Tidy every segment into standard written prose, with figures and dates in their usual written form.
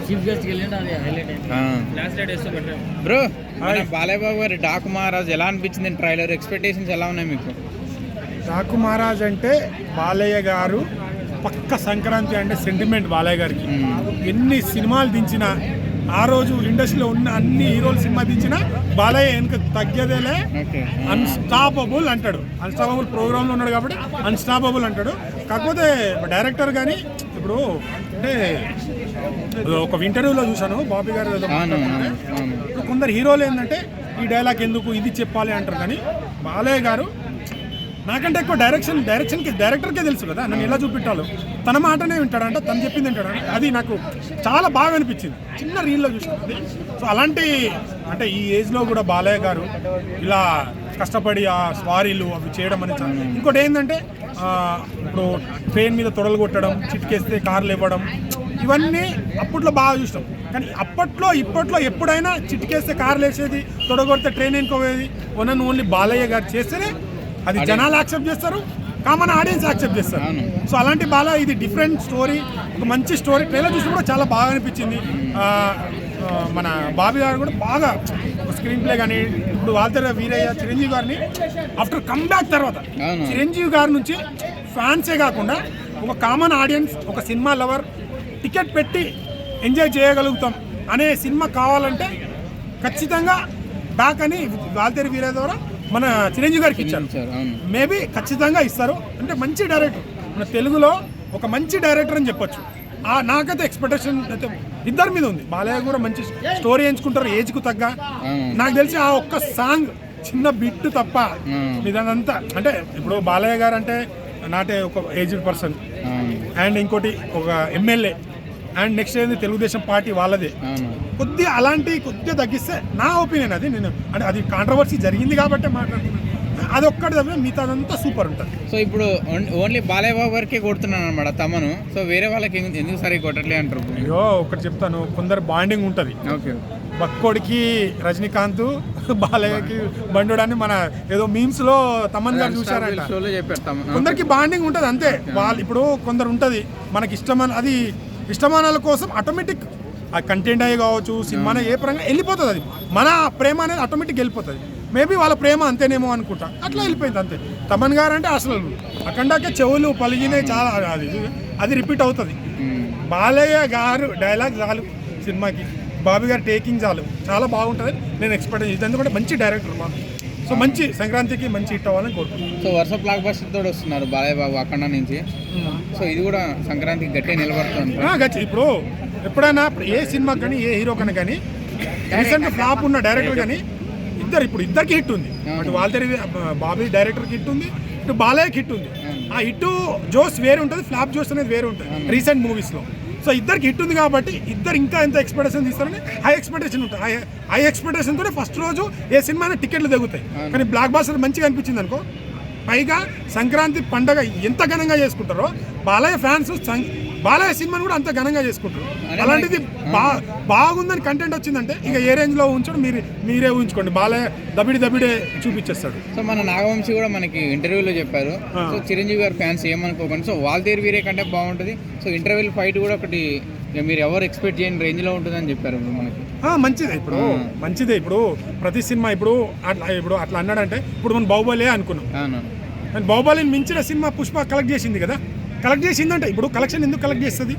Chief guest వెళ్ళిండు, అది highlight అయింది. లాస్ట్ డేట్ వేస్తే బెటర్. బ్రో బాలయ్య బాబు గారి డాకు మహారాజ్ ఎలా అనిపించింది ట్రైలర్? ఎక్స్పెక్టేషన్స్ ఎలా ఉన్నాయి మీకు? డాకు మహారాజ్ అంటే బాలయ్య గారు పక్క సంక్రాంతి అంటే సెంటిమెంట్ బాలయ్య గారికి. ఎన్ని సినిమాలు దించినా, ఆ రోజు ఇండస్ట్రీలో ఉన్న అన్ని హీరోలు సినిమా దించినా బాలయ్య వెనుక తగ్గేదేలే. అన్స్టాపబుల్ అంటాడు. అన్స్టాపబుల్ ప్రోగ్రాంలో ఉన్నాడు కాబట్టి అన్స్టాపబుల్ అంటాడు. కాకపోతే డైరెక్టర్ కానీ ఇప్పుడు అంటే ఒక ఇంటర్వ్యూలో చూశాను బాబీ గారు ఏదో ఇప్పుడు కొందరు హీరోలు ఏంటంటే ఈ డైలాగ్ ఎందుకు ఇది చెప్పాలి అంటారు, కానీ బాలయ్య గారు నాకంటే ఎక్కువ డైరెక్టర్కే తెలుసు కదా నన్ను ఎలా చూపెట్టాలో. తన మాటనే వింటాడంట, తను చెప్పింది వింటాడంట. అది నాకు చాలా బాగా అనిపించింది చిన్న రీల్లో చూసాను అది. సో అలాంటి అంటే ఈ ఏజ్లో కూడా బాలయ్య గారు ఇలా కష్టపడి ఆ స్వారీలు అవి చేయడం అనేది. ఇంకోటి ఏంటంటే ఇప్పుడు ట్రైన్ మీద తొడలు కొట్టడం, చిట్కేస్తే కార్లు ఇవ్వడం, ఇవన్నీ అప్పట్లో బాగా చూస్తాం. కానీ ఇప్పట్లో ఎప్పుడైనా చిట్కేస్తే కార్లు వేసేది, తొడగొడితే ట్రైన్ ఎన్నుకోవేది ఓన్లీ బాలయ్య గారు చేస్తేనే అది జనాలు యాక్సెప్ట్ చేస్తారు, కామన్ ఆడియన్స్ యాక్సెప్ట్ చేస్తారు. సో అలాంటి ఇది డిఫరెంట్ స్టోరీ, ఒక మంచి స్టోరీ. ట్రైలర్ చూసి కూడా చాలా బాగా అనిపించింది. మన బాబీ గారు కూడా బాగా స్క్రీన్ ప్లే కానీ ఇప్పుడు వాల్తేరు వీరయ్య చిరంజీవి గారిని ఆఫ్టర్ కమ్బ్యాక్ తర్వాత చిరంజీవి గారి నుంచి ఫ్యాన్సే కాకుండా ఒక కామన్ ఆడియన్స్, ఒక సినిమా లవర్ టికెట్ పెట్టి ఎంజాయ్ చేయగలుగుతాం అనే సినిమా కావాలంటే ఖచ్చితంగా బ్యాక్ అని వాల్తేరు వీరయ్య ద్వారా మన చిరంజీవి గారికి ఇచ్చారు. మేబీ ఖచ్చితంగా ఇస్తారు. అంటే మంచి డైరెక్టర్, మన తెలుగులో ఒక మంచి డైరెక్టర్ అని చెప్పొచ్చు. నాకైతే ఎక్స్పెక్టేషన్ అయితే ఇద్దరి మీద ఉంది. బాలయ్య కూడా మంచి స్టోరీ ఎంచుకుంటారు ఏజ్కు తగ్గ. నాకు తెలిసి ఆ ఒక్క సాంగ్ చిన్న బిట్ తప్ప ఇదంతా అంటే ఇప్పుడు బాలయ్య గారు అంటే నాటే ఒక ఏజ్డ్ పర్సన్ అండ్ ఇంకోటి ఒక ఎమ్మెల్యే అండ్ నెక్స్ట్ ఏంది తెలుగుదేశం పార్టీ వాళ్ళదే. కొద్దిగా తగ్గిస్తే నా ఒపీనియన్ అది. నేను అంటే అది కాంట్రవర్సీ జరిగింది కాబట్టి మాట్లాడుతున్నాను. అది ఒక్కటి తప్ప మిగతాదంతా సూపర్ ఉంటుంది. సో ఇప్పుడు ఓన్లీ బాలయ్య బాబు గారికే కొడుతున్నాను అనమాట తమను. సో వేరే వాళ్ళకి ఎందుకు సరిగ్గా కొట్టట్లే అంటారు? అయ్యో ఒకటి చెప్తాను, కొందరు బాండింగ్ ఉంటుంది. ఓకే, బక్కోడికి రజనీకాంత్, బాలయ్యకి బండుడాన్ని మన ఏదో మీమ్స్ లో తమన్ గారు చూసారంట. కొందరికి బాండింగ్ ఉంటుంది అంతే. వాళ్ళు ఇప్పుడు కొందరు ఉంటుంది మనకి అది ఇష్టమానాల కోసం ఆటోమేటిక్ ఆ కంటెంట్ అయ్యి కావచ్చు, సినిమానే ఏ పరంగా వెళ్ళిపోతుంది. అది మన ప్రేమ అనేది ఆటోమేటిక్ వెళ్ళిపోతుంది. మేబీ వాళ్ళ ప్రేమ అంతేనేమో అనుకుంటా, అట్లా వెళ్ళిపోయింది అంతే. తమన్ గారు అంటే అసలు అఖండాకే చెవులు పలిగినాయి చాలా, అది రిపీట్ అవుతుంది. బాలయ్య గారు డైలాగ్ చాలు సినిమాకి, బాబీ గారు టేకింగ్ చాలు, చాలా బాగుంటుంది. నేను ఎక్స్పెక్ట్ చేసి ఎందుకంటే మంచి డైరెక్టర్ మాకు. సో మంచి సంక్రాంతికి మంచి హిట్ అవ్వాలని కోరుకుంటున్నాను. సో వరుస బ్లాక్ బస్టర్ తోడు వస్తున్నారు బాలయ్య బాబు అఖండ నుంచి. సో ఇది కూడా సంక్రాంతికి గట్టిగా నిలబడుతుంది. ఇప్పుడు ఎప్పుడైనా ఏ సినిమా కానీ ఏ హీరో కన్నా కానీ రీసెంట్గా ఫ్లాప్ ఉన్న డైరెక్టర్ కానీ ఇద్దరికి హిట్ ఉంది. అటు వాల్తేరి బాబీ డైరెక్టర్కి హిట్ ఉంది, ఇటు బాలయ్యకి హిట్ ఉంది. ఆ హిట్ జోస్ వేరే ఉంటుంది, ఫ్లాప్ జోస్ అనేది వేరే ఉంటుంది రీసెంట్ మూవీస్లో. సో ఇద్దరికి హిట్ ఉంది కాబట్టి ఇద్దరు ఇంకా ఎంత ఎక్స్పెక్టేషన్ తీస్తారని హై ఎక్స్పెక్టేషన్ ఉంటుంది. హై ఎక్స్పెక్టేషన్తో ఫస్ట్ రోజు ఏ సినిమా టికెట్లు తగ్గుతాయి. కానీ బ్లాక్ బాస్టర్ మంచిగా అనిపించింది అనుకో. పైగా సంక్రాంతి పండగ ఎంత ఘనంగా చేసుకుంటారో బాలయ్య ఫ్యాన్స్ బాలయ్య సినిమాని కూడా అంత ఘనంగా చేసుకుంటారు. అలాంటిది బాగుందని కంటెంట్ వచ్చిందంటే ఇక ఏ రేంజ్లో ఉంచడం మీరే ఊహించుకోండి. బాలయ్య దబిడే చూపించేస్తాడు. సో మన నాగవంశి కూడా మనకి ఇంటర్వ్యూలో చెప్పారు, సో చిరంజీవి గారు ఫ్యాన్స్ ఏమనుకోకండి, సో వాల్తేరు వీరే కంటే బాగుంటుంది. సో ఇంటర్వ్యూలో ఫైట్ కూడా ఒకటి మీరు ఎవరు ఎక్స్పెక్ట్ చేయని రేంజ్లో ఉంటుందని చెప్పారు మనకి. మంచిదే. ఇప్పుడు ప్రతి సినిమా ఇప్పుడు అట్లా అన్నాడంటే ఇప్పుడు మనం బాహుబలి అనుకున్నాం. బాహుబలిని మించిన సినిమా పుష్ప కలెక్ట్ చేసిందంటే ఇప్పుడు కలెక్షన్ ఎందుకు కలెక్ట్ చేస్తుంది?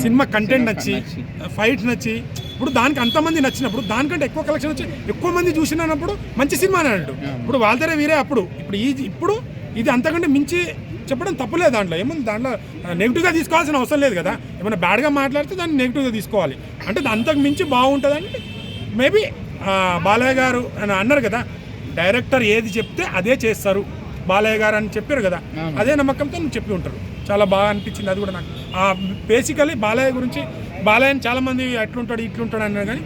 సినిమా కంటెంట్ నచ్చి, ఫైట్ నచ్చి, ఇప్పుడు దానికి అంతమంది నచ్చినప్పుడు దానికంటే ఎక్కువ కలెక్షన్ వచ్చి ఎక్కువ మంది చూసినప్పుడు మంచి సినిమా అని అన్నట్టు. ఇప్పుడు వాల్తేరు వీరే ఇప్పుడు ఇది అంతకంటే మించి చెప్పడం తప్పులేదు. దాంట్లో ఏముంది, దాంట్లో నెగిటివ్గా తీసుకోవాల్సిన అవసరం లేదు కదా. ఏమైనా బ్యాడ్గా మాట్లాడితే దాన్ని నెగిటివ్గా తీసుకోవాలి. అంటే అంతకు మించి బాగుంటుందని మేబీ బాలయ్య గారు అని అన్నారు కదా, డైరెక్టర్ ఏది చెప్తే అదే చేస్తారు బాలయ్య గారు అని చెప్పారు కదా, అదే నమ్మకంతో చెప్పి ఉంటారు. చాలా బాగా అనిపించింది అది కూడా నాకు. బేసికలీ బాలయ్య గురించి, బాలయ్యని చాలామంది అట్లుంటాడు ఇట్లుంటాడు అన్నారు, కానీ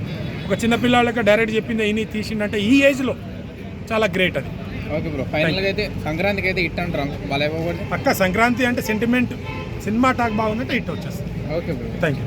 ఒక చిన్నపిల్లలకి డైరెక్ట్ చెప్పింది ఈయన తీసిండంటే ఈ ఏజ్లో చాలా గ్రేట్ అది. ఓకే బ్రో, ఫైనల్గా అయితే సంక్రాంతికి అయితే హిట్ అంటారు బాలయ్య బాబు. పక్క సంక్రాంతి అంటే సెంటిమెంట్, సినిమా టాక్ బాగుందంటే హిట్ వచ్చేస్తుంది. Okay bro, thank you.